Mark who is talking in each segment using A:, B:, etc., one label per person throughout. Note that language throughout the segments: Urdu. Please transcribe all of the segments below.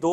A: 2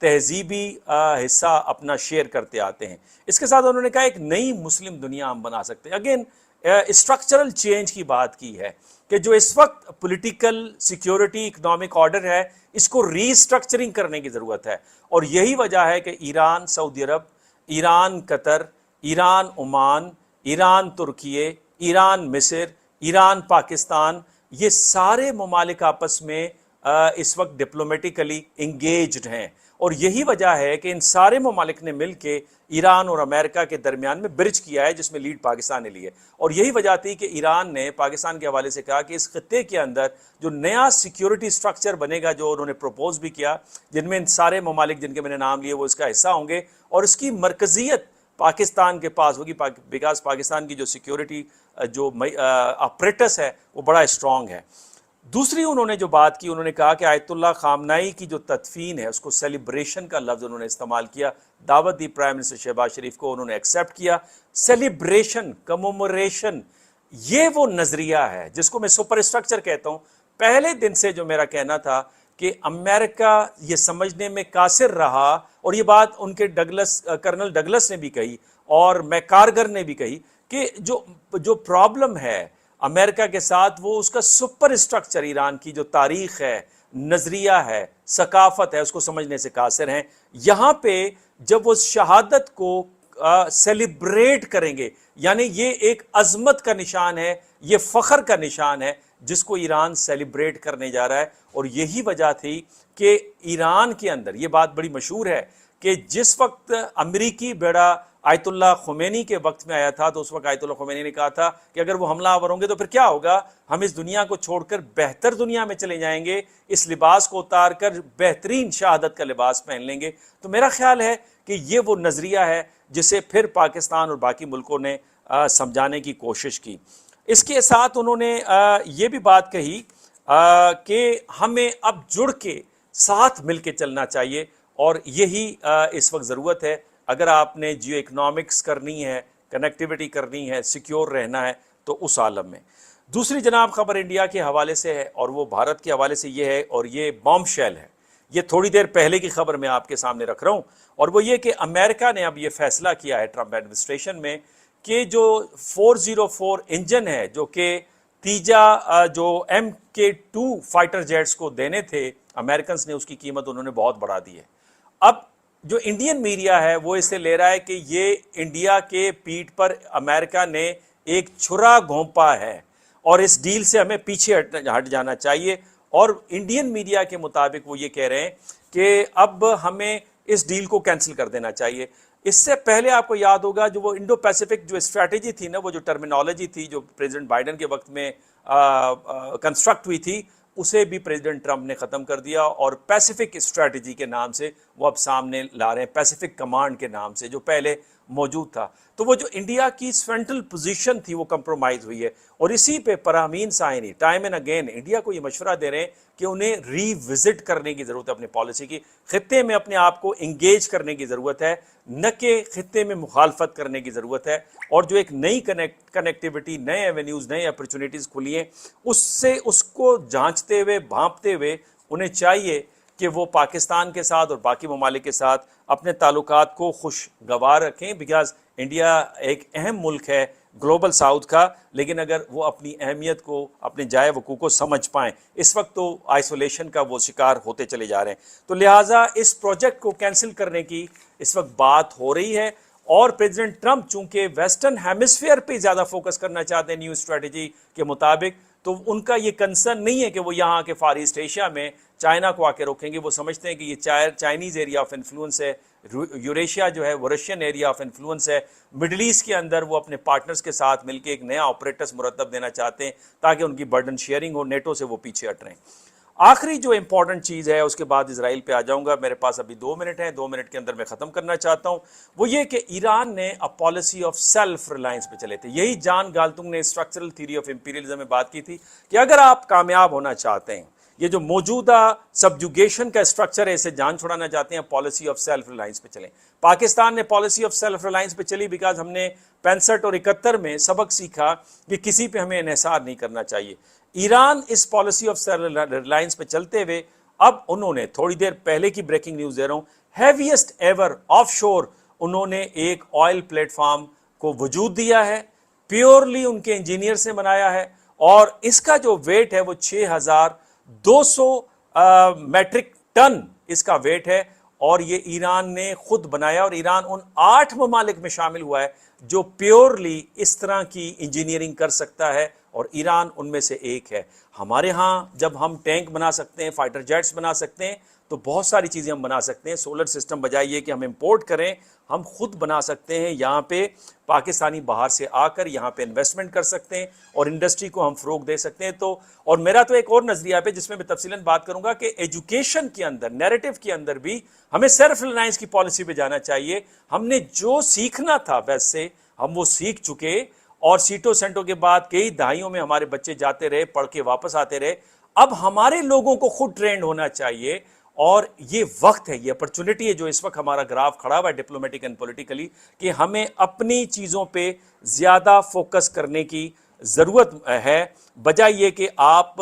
A: تہذیبی حصہ اپنا شیئر کرتے آتے ہیں۔ اس کے ساتھ انہوں نے کہا ایک نئی مسلم دنیا ہم بنا سکتے ہیں۔ اگین اسٹرکچرل چینج کی بات کی ہے کہ جو اس وقت پولیٹیکل سیکیورٹی اکنامک آرڈر ہے اس کو ری اسٹرکچرنگ کرنے کی ضرورت ہے، اور یہی وجہ ہے کہ ایران سعودی عرب، ایران قطر، ایران عمان، ایران ترکیے، ایران مصر، ایران پاکستان، یہ سارے ممالک آپس میں اس وقت ڈپلومیٹیکلی انگیجڈ ہیں، اور یہی وجہ ہے کہ ان سارے ممالک نے مل کے ایران اور امریکہ کے درمیان میں برج کیا ہے، جس میں لیڈ پاکستان نے لی ہے۔ اور یہی وجہ تھی کہ ایران نے پاکستان کے حوالے سے کہا کہ اس خطے کے اندر جو نیا سیکیورٹی سٹرکچر بنے گا، جو انہوں نے پروپوز بھی کیا، جن میں ان سارے ممالک جن کے میں نے نام لیے وہ اس کا حصہ ہوں گے، اور اس کی مرکزیت پاکستان کے پاس ہوگی، بیکاز پاکستان کی جو سیکیورٹی جو اپریٹس ہے وہ بڑا اسٹرانگ ہے۔ دوسری انہوں نے جو بات کی، انہوں نے کہا کہ آیت اللہ خامنائی کی جو تدفین ہے اس کو سیلیبریشن کا لفظ انہوں نے استعمال کیا، دعوت دی پرائم منسٹر شہباز شریف کو، انہوں نے ایکسیپٹ کیا۔ سیلیبریشن، کموموریشن، یہ وہ نظریہ ہے جس کو میں سپر اسٹرکچر کہتا ہوں۔ پہلے دن سے جو میرا کہنا تھا کہ امریکہ یہ سمجھنے میں قاصر رہا، اور یہ بات ان کے کرنل ڈگلس نے بھی کہی اور میکارگر نے بھی کہی، کہ جو پرابلم ہے امریکہ کے ساتھ وہ اس کا سپر اسٹرکچر ایران کی جو تاریخ ہے، نظریہ ہے، ثقافت ہے، اس کو سمجھنے سے قاصر ہیں۔ یہاں پہ جب وہ شہادت کو سیلیبریٹ کریں گے، یعنی یہ ایک عظمت کا نشان ہے، یہ فخر کا نشان ہے جس کو ایران سیلیبریٹ کرنے جا رہا ہے۔ اور یہی وجہ تھی کہ ایران کے اندر یہ بات بڑی مشہور ہے کہ جس وقت امریکی بیڑا آیت اللہ خمینی کے وقت میں آیا تھا تو اس وقت آیت اللہ خمینی نے کہا تھا کہ اگر وہ حملہ آور ہوں گے تو پھر کیا ہوگا، ہم اس دنیا کو چھوڑ کر بہتر دنیا میں چلے جائیں گے، اس لباس کو اتار کر بہترین شہادت کا لباس پہن لیں گے۔ تو میرا خیال ہے کہ یہ وہ نظریہ ہے جسے پھر پاکستان اور باقی ملکوں نے سمجھانے کی کوشش کی۔ اس کے ساتھ انہوں نے یہ بھی بات کہی کہ ہمیں اب جڑ کے ساتھ مل کے چلنا چاہیے، اور یہی اس وقت ضرورت ہے۔ اگر آپ نے جیو اکنامکس کرنی ہے، کنیکٹیوٹی کرنی ہے، سیکیور رہنا ہے، تو اس عالم میں۔ دوسری جناب خبر انڈیا کے حوالے سے ہے، اور وہ بھارت کے حوالے سے یہ ہے، اور یہ بام شیل ہے، یہ تھوڑی دیر پہلے کی خبر میں آپ کے سامنے رکھ رہا ہوں، اور وہ یہ کہ امریکہ نے اب یہ فیصلہ کیا ہے ٹرمپ ایڈمنسٹریشن میں کہ جو 404 انجن ہے، جو کہ تیجا جو MK2 فائٹر جیٹس کو دینے تھے امریکنز نے، اس کی قیمت انہوں نے بہت بڑھا دی ہے۔ اب جو انڈین میڈیا ہے وہ اسے لے رہا ہے کہ یہ انڈیا کے پیٹھ پر امریکہ نے ایک چھرا گھونپا ہے، اور اس ڈیل سے ہمیں پیچھے ہٹ جانا چاہیے۔ اور انڈین میڈیا کے مطابق وہ یہ کہہ رہے ہیں کہ اب ہمیں اس ڈیل کو کینسل کر دینا چاہیے۔ اس سے پہلے آپ کو یاد ہوگا جو وہ انڈو پیسیفک جو اسٹریٹجی تھی نا، وہ جو ٹرمینالوجی تھی جو پریزیڈنٹ بائیڈن کے وقت میں کنسٹرکٹ ہوئی تھی، اسے بھی پریزیڈنٹ ٹرمپ نے ختم کر دیا، اور پیسیفک اسٹریٹجی کے نام سے وہ اب سامنے لا رہے ہیں، پیسیفک کمانڈ کے نام سے جو پہلے موجود تھا۔ تو وہ جو انڈیا کی سینٹرل پوزیشن تھی وہ کمپرومائز ہوئی ہے، اور اسی پہ پرامین Saini time and again India کو یہ مشورہ دے رہے ہیں کہ انہیں ری وزٹ کرنے کی ضرورت ہے اپنی پالیسی کی، خطے میں اپنے آپ کو انگیج کرنے کی ضرورت ہے، نہ کہ خطے میں مخالفت کرنے کی ضرورت ہے۔ اور جو ایک نئی کنیکٹیوٹی، نئے ایونیوز، نئے اپرچونیٹیز کھلی ہیں، اس کو جانچتے ہوئے، بھانپتے ہوئے انہیں چاہیے کہ وہ پاکستان کے ساتھ اور باقی ممالک کے ساتھ اپنے تعلقات کو خوشگوار رکھیں، بیکاز انڈیا ایک اہم ملک ہے گلوبل ساؤتھ کا، لیکن اگر وہ اپنی اہمیت کو، اپنے جائے وقوع کو سمجھ پائیں۔ اس وقت تو آئسولیشن کا وہ شکار ہوتے چلے جا رہے ہیں، تو لہٰذا اس پروجیکٹ کو کینسل کرنے کی اس وقت بات ہو رہی ہے۔ اور پریزیڈنٹ ٹرمپ چونکہ ویسٹرن ہیمسفیئر پہ زیادہ فوکس کرنا چاہتے ہیں نیو اسٹریٹجی کے مطابق، تو ان کا یہ کنسرن نہیں ہے کہ وہ یہاں کے فار ایسٹ ایشیا میں چائنا کو آ کے روکیں گے۔ وہ سمجھتے ہیں کہ یہ چائنیز ایریا آف انفلوئنس ہے، یوریشیا جو ہے وہ رشین ایریا آف انفلوئنس ہے، مڈل ایسٹ کے اندر وہ اپنے پارٹنرز کے ساتھ مل کے ایک نیا آپریٹرز مرتب دینا چاہتے ہیں تاکہ ان کی برڈن شیئرنگ ہو، نیٹو سے وہ پیچھے ہٹ رہے ہیں۔ آخری جو امپورٹنٹ چیز ہے، اس کے بعد اسرائیل پہ آ جاؤں گا، میرے پاس ابھی 2 منٹ ہیں، 2 منٹ کے اندر میں ختم کرنا چاہتا ہوں، وہ یہ کہ ایران نے پالیسی آف سیلف ریلائنس پہ چلے تھے۔ یہی جان گالتنگ نے اسٹرکچرل تھیوری آف امپیریلزم میں بات کی تھی کہ اگر آپ کامیاب ہونا چاہتے ہیں، یہ جو موجودہ سبجوگیشن کا اسٹرکچر ہے اسے جان چھڑانا چاہتے ہیں، پالیسی آف سیلف ریلائنس پہ چلیں۔ پاکستان نے پالیسی آف سیلف ریلائنس پہ چلی بیکاز ہم نے 65 اور 71 میں سبق سیکھا کہ کسی پہ ہمیں انحصار نہیں کرنا چاہیے۔ ایران اس پالیسی آف سیلف ریلائنس پہ چلتے ہوئے اب انہوں نے تھوڑی دیر پہلے کی بریکنگ نیوز دے رہا ہوں، ہیویسٹ ایور آف شور انہوں نے ایک آئل پلیٹ فارم کو وجود دیا ہے، پیورلی ان کے انجینئر سے بنایا ہے، اور اس کا جو ویٹ ہے وہ 6200 میٹرک ٹن اس کا ویٹ ہے، اور یہ ایران نے خود بنایا، اور ایران ان 8 ممالک میں شامل ہوا ہے جو پیورلی اس طرح کی انجینئرنگ کر سکتا ہے، اور ایران ان میں سے ایک ہے۔ ہمارے ہاں جب ہم ٹینک بنا سکتے ہیں، فائٹر جیٹس بنا سکتے ہیں، تو بہت ساری چیزیں ہم بنا سکتے ہیں۔ سولر سسٹم بجائے یہ کہ ہم امپورٹ کریں، ہم خود بنا سکتے ہیں۔ یہاں پہ پاکستانی باہر سے آ کر یہاں پہ انویسٹمنٹ کر سکتے ہیں اور انڈسٹری کو ہم فروغ دے سکتے ہیں۔ تو اور میرا تو ایک اور نظریہ پہ جس میں میں تفصیلاً بات کروں گا کہ ایجوکیشن کے اندر، نیریٹو کے اندر بھی ہمیں سیلف ریلائنس کی پالیسی پہ جانا چاہیے۔ ہم نے جو سیکھنا تھا ویسے ہم وہ سیکھ چکے، اور سیٹوں سینٹوں کے بعد کئی دہائیوں میں ہمارے بچے جاتے رہے، پڑھ کے واپس آتے رہے۔ اب ہمارے لوگوں کو خود ٹرینڈ ہونا چاہیے، اور یہ وقت ہے، یہ اپرچونٹی ہے جو اس وقت ہمارا گراف کھڑا ہوا ہے ڈپلومیٹک اینڈ پولیٹیکلی، کہ ہمیں اپنی چیزوں پہ زیادہ فوکس کرنے کی ضرورت ہے، بجائے یہ کہ آپ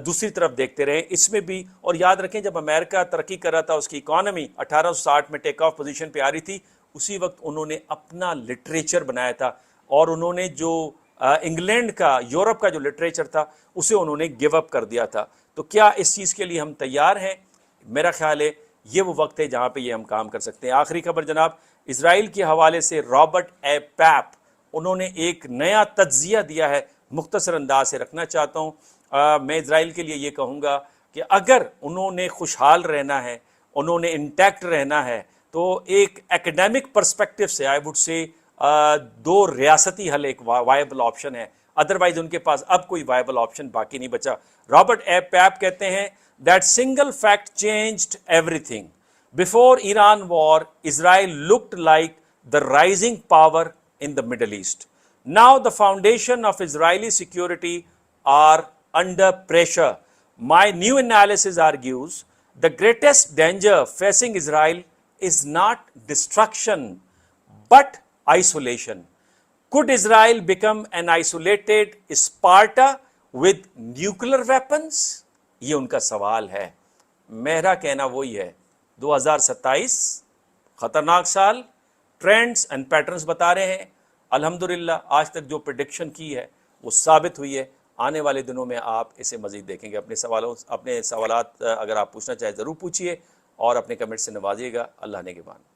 A: دوسری طرف دیکھتے رہیں۔ اس میں بھی، اور یاد رکھیں جب امریکہ ترقی کر رہا تھا، اس کی اکانومی 1860 میں ٹیک آف پوزیشن پہ آ رہی تھی، اسی وقت انہوں نے اپنا لٹریچر بنایا تھا، اور انہوں نے جو انگلینڈ کا، یورپ کا جو لٹریچر تھا اسے انہوں نے گیو اپ کر دیا تھا۔ تو کیا اس چیز کے لیے ہم تیار ہیں؟ میرا خیال ہے یہ وہ وقت ہے جہاں پہ یہ ہم کام کر سکتے ہیں۔ آخری خبر جناب، اسرائیل کے حوالے سے رابرٹ اے پیپ انہوں نے ایک نیا تجزیہ دیا ہے، مختصر انداز سے رکھنا چاہتا ہوں۔ میں اسرائیل کے لیے یہ کہوں گا کہ اگر انہوں نے خوشحال رہنا ہے، انہوں نے انٹیکٹ رہنا ہے، تو ایک ایکڈیمک پرسپیکٹو سے آئی وڈ سے 2 ریاستی حل ایک وائبل آپشن ہے، ادروائز ان کے پاس اب کوئی وائبل آپشن باقی نہیں بچا۔ رابرٹ اے پیپ کہتے ہیں that single fact changed everything. Before Iran war, Israel looked like the rising power in the Middle East. Now the foundation of Israeli security are under pressure. My new analysis argues the greatest danger facing Israel is not destruction, but isolation. Could Israel become an isolated Sparta with nuclear weapons? یہ ان کا سوال ہے۔ میرا کہنا وہی ہے، 2027 خطرناک سال، ٹرینڈز اینڈ پیٹرنز بتا رہے ہیں۔ الحمدللہ آج تک جو پریڈکشن کی ہے وہ ثابت ہوئی ہے۔ آنے والے دنوں میں آپ اسے مزید دیکھیں گے۔ اپنے سوالات اگر آپ پوچھنا چاہیں ضرور پوچھیے، اور اپنے کمنٹ سے نوازیے گا۔ اللہ نگہبان۔